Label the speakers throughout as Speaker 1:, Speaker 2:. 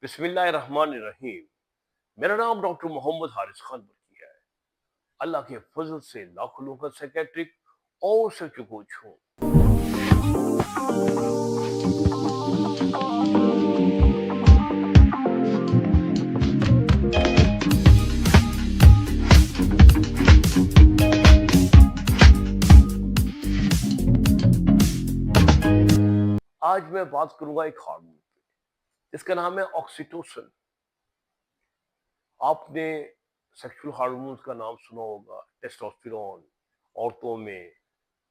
Speaker 1: बिस्मिल्लाहिर्रहमानिर्रहीम। मेरा नाम डॉक्टर मोहम्मद हारिस खान बरकिया है। अल्लाह के फजल से लाखों लोगों का साइकेट्रिक और सर्च कोच हूँ। आज मैं बात करूंगा एक हार्मोन पे, जिसका नाम है ऑक्सीटोसिन। आपने सेक्सुअल हार्मोन्स का नाम सुना होगा, टेस्टोस्टेरोन औरतों में,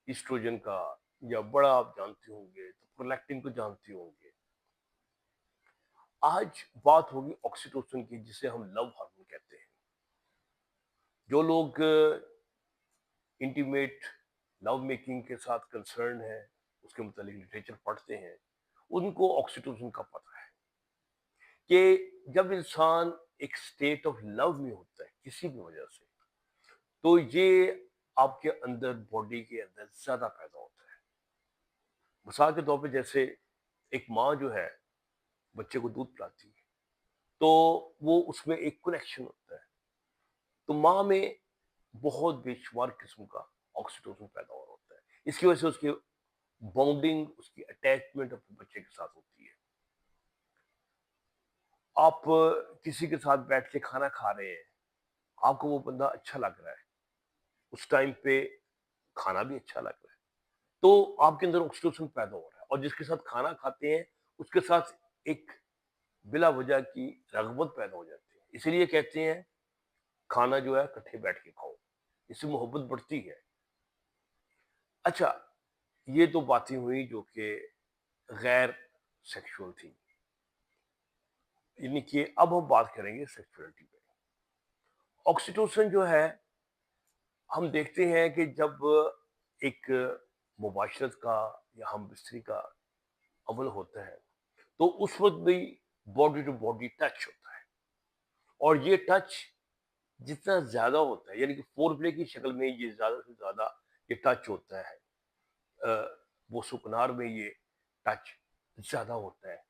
Speaker 1: इस्ट्रोजन का, या बड़ा आप जानते होंगे तो प्रोलैक्टिन को जानते होंगे। आज बात होगी ऑक्सीटोसिन की, जिसे हम लव हार्मोन कहते हैं। जो लोग इंटीमेट लव मेकिंग के साथ कंसर्न है, उसके मुतालिक लिटरेचर पढ़ते हैं, उनको ऑक्सीटोसिन का पता है कि जब इंसान एक स्टेट ऑफ लव में होता है किसी भी वजह से, तो ये आपके अंदर, बॉडी के अंदर ज्यादा पैदा होता है। मिसाल के तौर पे, जैसे एक माँ जो है बच्चे को दूध पिलाती है, तो वो उसमें एक कनेक्शन होता है। तो माँ में बहुत बेशुमार किस्म का ऑक्सीटोसिन पैदा हो रहा होता है। इसकी वजह से उसकी बॉन्डिंग, उसकी अटैचमेंट अपने बच्चे के साथ होती है। आप किसी के साथ बैठ के खाना खा रहे हैं, आपको वो बंदा अच्छा लग रहा है, उस टाइम पे खाना भी अच्छा लग रहा है, तो आपके अंदर ऑक्सीटोसिन पैदा हो रहा है। और जिसके साथ खाना खाते हैं, उसके साथ एक बिला वजह की रगबत पैदा हो जाती है। इसीलिए कहते हैं खाना जो है इकट्ठे बैठ के खाओ, इससे मोहब्बत बढ़ती है। अच्छा, ये तो बातें हुई जो कि गैर सेक्सुअल थी, यानी कि अब हम बात करेंगे सेक्सुअलिटी पे। ऑक्सीटोसिन जो है, हम देखते हैं कि जब एक मुबाशरत का या हम बिस्तरी का अमल होता है, तो उस वक्त भी बॉडी टू बॉडी टच होता है। और ये टच जितना ज्यादा होता है, यानी कि फोर प्ले की शक्ल में ये ज्यादा से ज्यादा ये टच होता है, वो सुकनार में ये टच ज्यादा होता है।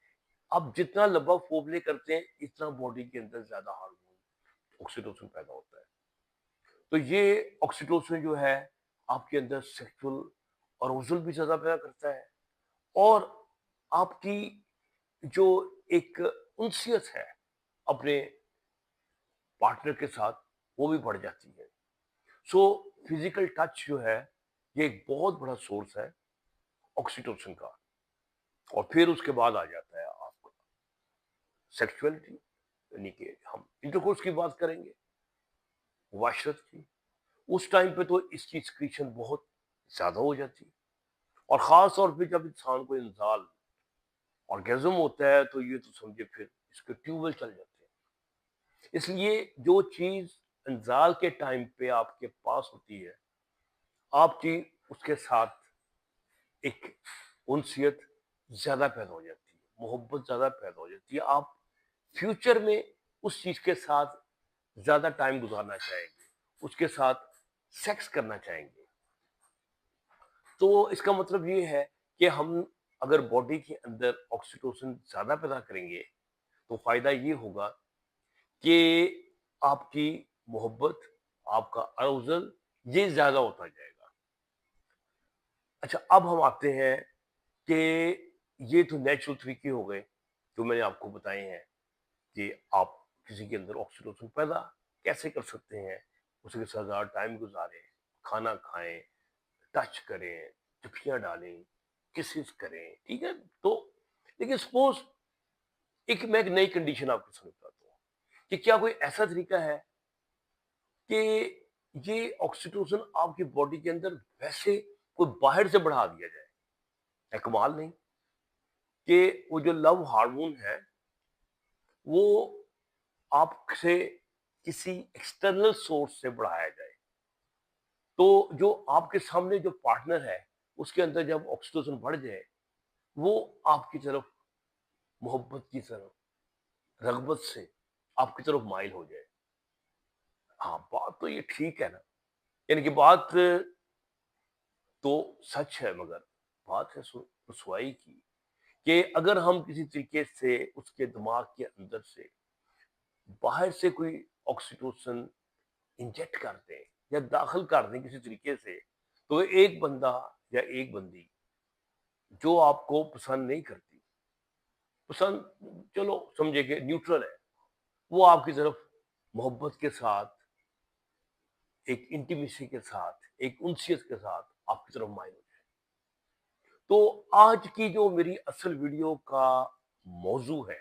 Speaker 1: अब जितना लंबा फोरप्ले करते हैं, इतना बॉडी के अंदर ज्यादा हार्मोन ऑक्सीटोसिन पैदा होता है। तो ये ऑक्सीटोसिन जो है, आपके अंदर सेक्सुअल अरोजल भी ज्यादा पैदा करता है, और आपकी जो एक उनसियत है अपने पार्टनर के साथ, वो भी बढ़ जाती है। सो फिजिकल टच जो है, ये एक बहुत बड़ा सोर्स है ऑक्सीटोसिन का। और फिर उसके बाद आ जाता है आपका सेक्सुअलिटी, यानी कि हम इंटरकोर्स की बात करेंगे, मुबाशरत की। उस टाइम पे तो इसकी सिक्रीशन बहुत ज्यादा हो जाती है। और खास तौर पे जब इंसान को इंजाल ऑर्गेज्म होता है, तो ये तो समझे फिर इसके ट्यूबवेल चल जाते हैं। इसलिए जो चीज इंजाल के टाइम पे आपके पास होती है, आपकी उसके साथ एक उनसियत ज्यादा पैदा हो जाती है, मोहब्बत ज्यादा पैदा हो जाती है। आप फ्यूचर में उस चीज के साथ ज्यादा टाइम गुजारना चाहेंगे, उसके साथ सेक्स करना चाहेंगे। तो इसका मतलब ये है कि हम अगर बॉडी के अंदर ऑक्सीटोसिन ज्यादा पैदा करेंगे, तो फायदा ये होगा कि आपकी मोहब्बत, आपका अराउजल, ये ज्यादा होता जाएगा। अच्छा, अब हम आते हैं कि ये तो नेचुरल तरीके हो गए जो मैंने आपको बताए हैं कि आप किसी के अंदर ऑक्सीटोसिन पैदा कैसे कर सकते हैं। उसके साथ ज़्यादा टाइम गुजारें, खाना खाएं, टच करें, चिट्ठियां डालें, किसेस करें, ठीक है। तो लेकिन सपोज मैं एक नई कंडीशन आपको समझ बताता हूँ कि क्या कोई ऐसा तरीका है कि ये ऑक्सीटोसिन आपकी बॉडी के अंदर वैसे कोई बाहर से बढ़ा दिया जाए। कमाल नहीं कि वो जो लव हार्मोन है, वो आपसे किसी एक्सटर्नल सोर्स से बढ़ाया जाए। तो जो आपके सामने जो पार्टनर है, उसके अंदर जब ऑक्सीटोसिन बढ़ जाए, वो आपकी तरफ, मोहब्बत की तरफ, रगबत से आपकी तरफ माइल हो जाए। हाँ, बात तो ये ठीक है ना, यानी कि बात तो सच है, मगर बात है रुसवाई की कि अगर हम किसी तरीके से उसके दिमाग के अंदर से बाहर से कोई ऑक्सीटोसिन इंजेक्ट कर दें या दाखिल कर दें किसी तरीके से, तो एक बंदा या एक बंदी जो आपको पसंद नहीं करती, पसंद चलो समझे कि न्यूट्रल है, वो आपकी तरफ मोहब्बत के साथ, एक इंटीमेसी के साथ, एक उनसियत के साथ आपकी तरफ माइल हो जाए। तो आज की जो मेरी असल वीडियो का मौजू है,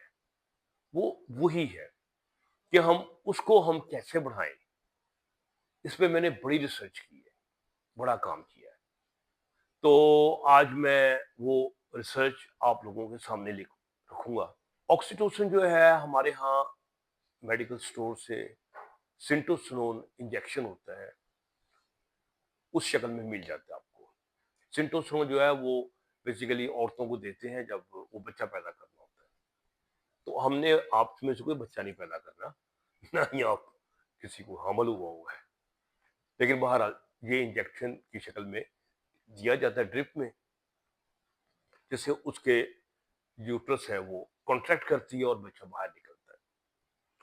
Speaker 1: वो वही है कि हम कैसे बढ़ाएं। इस पे मैंने बड़ी रिसर्च की है, बड़ा काम किया है। तो आज मैं वो रिसर्च आप लोगों के सामने लिख रखूंगा। ऑक्सीटोसिन जो है हमारे यहाँ मेडिकल स्टोर से सिंटोसिनोन इंजेक्शन होता है, उस शक्ल में मिल जाता है आपको। सिंटोसिनोन जो है वो बेसिकली औरतों को देते हैं जब वो बच्चा पैदा करना होता है। तो हमने आप में से कोई बच्चा नहीं पैदा करना, ना ही आप किसी को हामल हुआ है, लेकिन बहरहाल ये इंजेक्शन की शक्ल में दिया जाता है ड्रिप में, जिससे उसके यूट्रस है वो कॉन्ट्रैक्ट करती है और बच्चा बाहर निकलता है।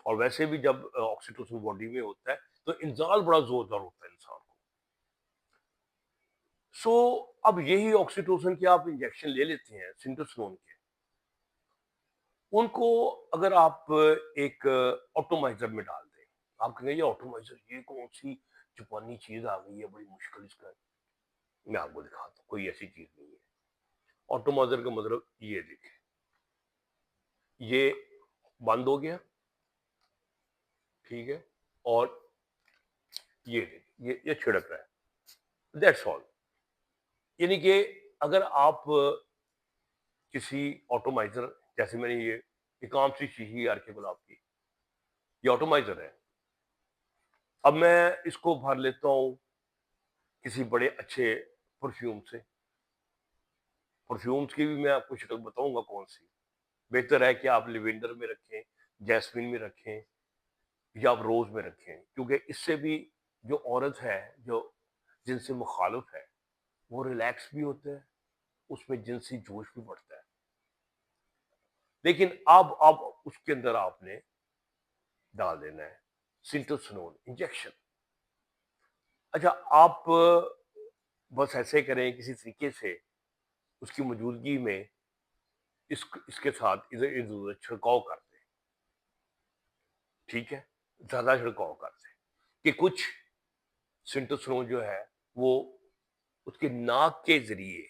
Speaker 1: और वैसे भी जब ऑक्सीटोसिन बॉडी में होता है तो इंजाल बड़ा जोरदार होता है इंसान को। सो अब यही ऑक्सीटोसिन के आप इंजेक्शन ले लेते हैं सिंटोसिनोन के, उनको अगर आप एक ऑटोमाइजर में डाल दें, आप कहेंगे ये ऑटोमाइजर ये कौन सी जापानी चीज आ गई है, बड़ी मुश्किल इसका। मैं आपको दिखाता हूँ, कोई ऐसी चीज नहीं है। ऑटोमाइजर का मतलब ये देखें, ये बंद हो गया, ठीक है, और ये देखिए ये छिड़क रहा है, दैट्स ऑल। यानी कि अगर आप किसी ऑटोमाइजर, जैसे मैंने ये आम सी शीशी यार के गुलाब की, ये ऑटोमाइजर है। अब मैं इसको भर लेता हूँ किसी बड़े अच्छे परफ्यूम से। परफ्यूम्स की भी मैं आपको शक्ल बताऊंगा कौन सी। बेहतर है कि आप लिविंडर में रखें, जैस्मिन में रखें, या आप रोज में रखें, क्योंकि इससे भी जो औरत है जो जिनसे मुखालिफ है वो रिलैक्स भी होता है, उसमें जिनसी जोश भी बढ़ता है। लेकिन अब उसके अंदर आपने डाल देना है सिंटोसिनोन इंजेक्शन। अच्छा, आप बस ऐसे करें किसी तरीके से उसकी मौजूदगी में इसके साथ इधर इधर उधर छिड़काव कर दें, ठीक है, ज्यादा छिड़काव कर दें कि कुछ सिंटोसिनोन जो है वो उसके नाक के जरिए,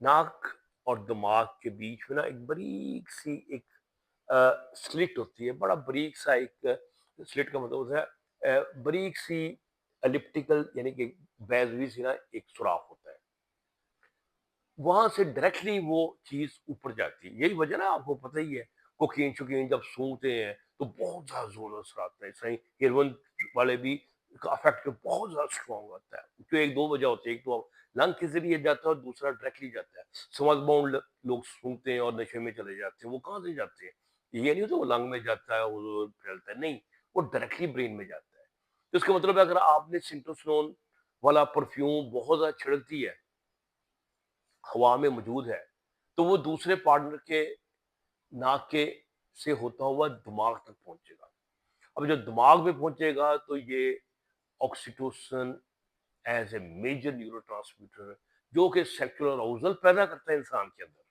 Speaker 1: नाक और दिमाग के बीच में ना एक बारीक सी एक स्लिट होती है, बड़ा बारीक सा एक स्लिट का मतलब होता है बारीक सी एलिप्टिकल, यानी कि बैजवी सी ना एक सुराख होता है, वहां से डायरेक्टली वो चीज ऊपर जाती है। यही वजह ना, आपको पता ही है, कोकीन शोकीन जब सूंघते हैं तो बहुत ज्यादा जोर असर आता है। सही हेरोइन वाले भी का इफेक्ट बहुत ज्यादा स्ट्रॉन्ग होता है, जो एक दो वजह होती है, एक तो लंग के जरिए जाता है और दूसरा डायरेक्टली जाता है। समझ बाउंड लोग सूंघते हैं और नशे में चले जाते हैं, वो कहाँ से जाते हैं, ये नहीं तो वो लंग में जाता है वो फैलता है, नहीं, वो डायरेक्टली ब्रेन में जाता है। तो इसका मतलब है अगर आपने सिंटोसिनोन वाला परफ्यूम बहुत ज्यादा छिड़क दी है, हवा में मौजूद है, तो वो दूसरे पार्टनर के नाक के से होता हुआ दिमाग तक पहुंचेगा। अब जब दिमाग में पहुंचेगा तो ये oxytocin as a major neurotransmitter, जो कि सेक्सुअल अराउजल पैदा करता है इंसान के अंदर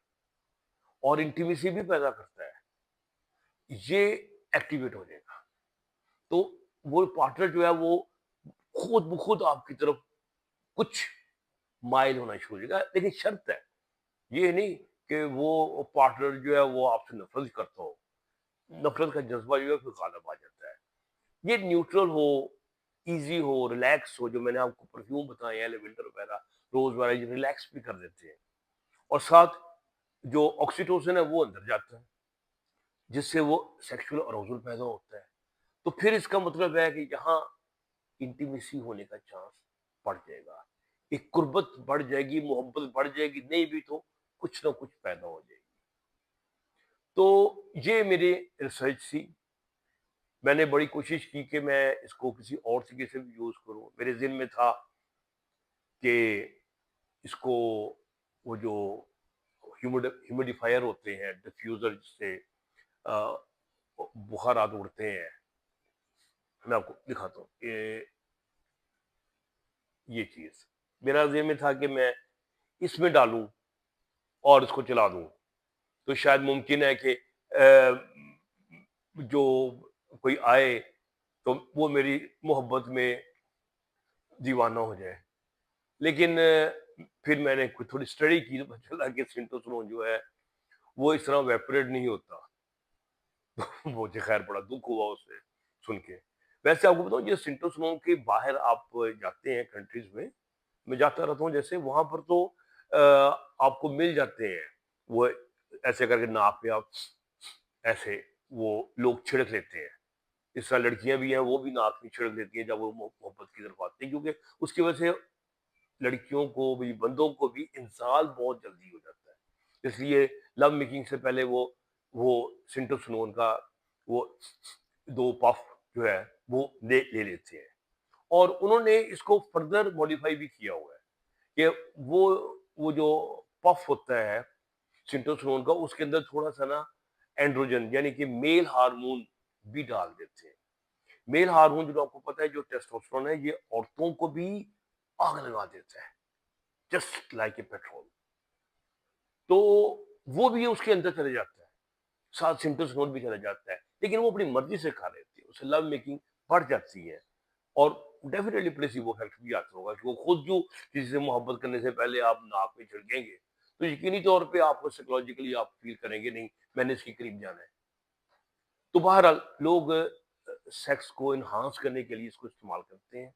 Speaker 1: और इंटीमेसी भी पैदा करता है, ये एक्टिवेट हो जाएगा। तो वो पार्टनर जो है वो खुद ब खुद आपकी तरफ कुछ माइल होना शुरू हो जाएगा, लेकिन शर्त है, ये नहीं कि वो पार्टनर जो है वो आपसे नफरत करता हो। नफरत का जज्बा जो है फिर गालिब आ जाता है। ये न्यूट्रल हो, इजी हो, रिलैक्स हो, जो मैंने आपको परफ्यूम बताए हैं लेवेंडर वगैरह, रोज वगैरह, ये रिलैक्स भी कर देते हैं। और साथ जो ऑक्सीटोसिन है वो अंदर जाता है, जिससे वो सेक्सुअल अराउजल पैदा होता है। तो फिर इसका मतलब है कि यहाँ इंटीमेसी होने का चांस बढ़ जाएगा, एक कुर्बत बढ़ जाएगी, मोहब्बत बढ़ जाएगी, नहीं भी तो कुछ ना कुछ पैदा हो जाएगी। तो ये मेरी रिसर्च थी। मैंने बड़ी कोशिश की कि मैं इसको किसी और तरीके से भी यूज करूं। मेरे ज़हन में था कि इसको वो जो ह्यूमिडिफायर होते हैं, डिफ्यूजर जिससे बुखारात उड़ते हैं। मैं आपको दिखाता हूँ ये चीज मेरा ज़हन में था कि मैं इसमें डालूं और इसको चला दूं, तो शायद मुमकिन है कि जो कोई आए तो वो मेरी मोहब्बत में दीवाना हो जाए। लेकिन फिर मैंने कुछ थोड़ी स्टडी की तो पता चला कि सिंटोसोलोन जो है वो इस तरह वेपोरेट नहीं होता। मुझे खैर बड़ा दुख हुआ उसे सुन के। वैसे आपको बताऊं, ये सिंटोसोलोन के बाहर आप जाते हैं कंट्रीज में, मैं जाता रहता हूँ जैसे, वहां पर तो आपको मिल जाते हैं वो, ऐसे करके नाक पे आप ऐसे वो लोग छिड़क लेते हैं। इस तरह लड़कियां भी हैं, वो भी नाक में छिड़क लेती हैं जब वो मोहब्बत की तरफ आती है, क्योंकि उसकी वजह से लड़कियों को भी, बंदों को भी इंसाल बहुत जल्दी हो जाता है। इसलिए लव मेकिंग से पहले वो सिंटोसोलोन का वो 2 पफ जो है वो ले ले लेते हैं। और उन्होंने इसको फर्दर मॉडिफाई भी किया हुआ है कि वो जो पफ होता है सिंटोसोलोन का, उसके अंदर थोड़ा-सा ना एंड्रोजन यानी कि मेल हार्मोन भी डाल देते हैं। मेल हार्मोन जो आपको पता है, जो टेस्टोस्टेरोन है, ये औरतों को भी आग लगा देता है, जस्ट लाइक ए पेट्रोल। तो वो भी उसके अंदर चले जाता है, साथ सिम्टम्स नोट भी चला जाता है, लेकिन वो अपनी मर्जी से खा लेती है, उससे लव मेकिंग बढ़ जाती है। और डेफिनेटली प्लेसिबो इफेक्ट भी आता होगा कि वो खुद जो किसी से मोहब्बत करने से पहले आप नाक में छिड़केंगे, तो यकीनी तौर पे आपको साइकोलॉजिकली आप फील करेंगे, नहीं मैंने इसके करीब जाना है। तो बहरहाल लोग सेक्स को इन्हांस करने के लिए इसको इस्तेमाल करते हैं।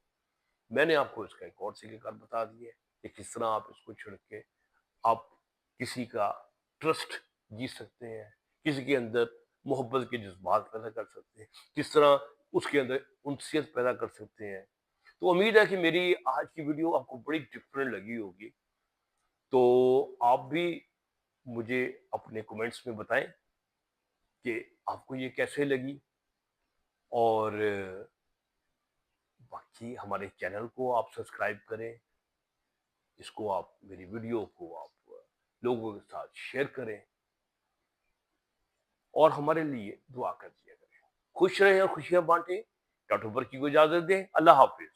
Speaker 1: मैंने आपको इसका एक और तरीका बता दिया है कि किस तरह आप इसको छिड़क के आप किसी का ट्रस्ट जीत सकते हैं, किसी के अंदर मोहब्बत के जज्बात पैदा कर सकते हैं, किस तरह उसके अंदर उनसियत पैदा कर सकते हैं। तो उम्मीद है कि मेरी आज की वीडियो आपको बड़ी डिफरेंट लगी होगी। तो आप भी मुझे अपने कमेंट्स में बताएं कि आपको ये कैसे लगी, और बाकी हमारे चैनल को आप सब्सक्राइब करें, इसको आप, मेरी वीडियो को आप लोगों के साथ शेयर करें और हमारे लिए दुआ कर दिया करें। खुश रहें और खुशियां बांटें। डॉक्टर पर की को इजाजत दें। अल्लाह हाफिज।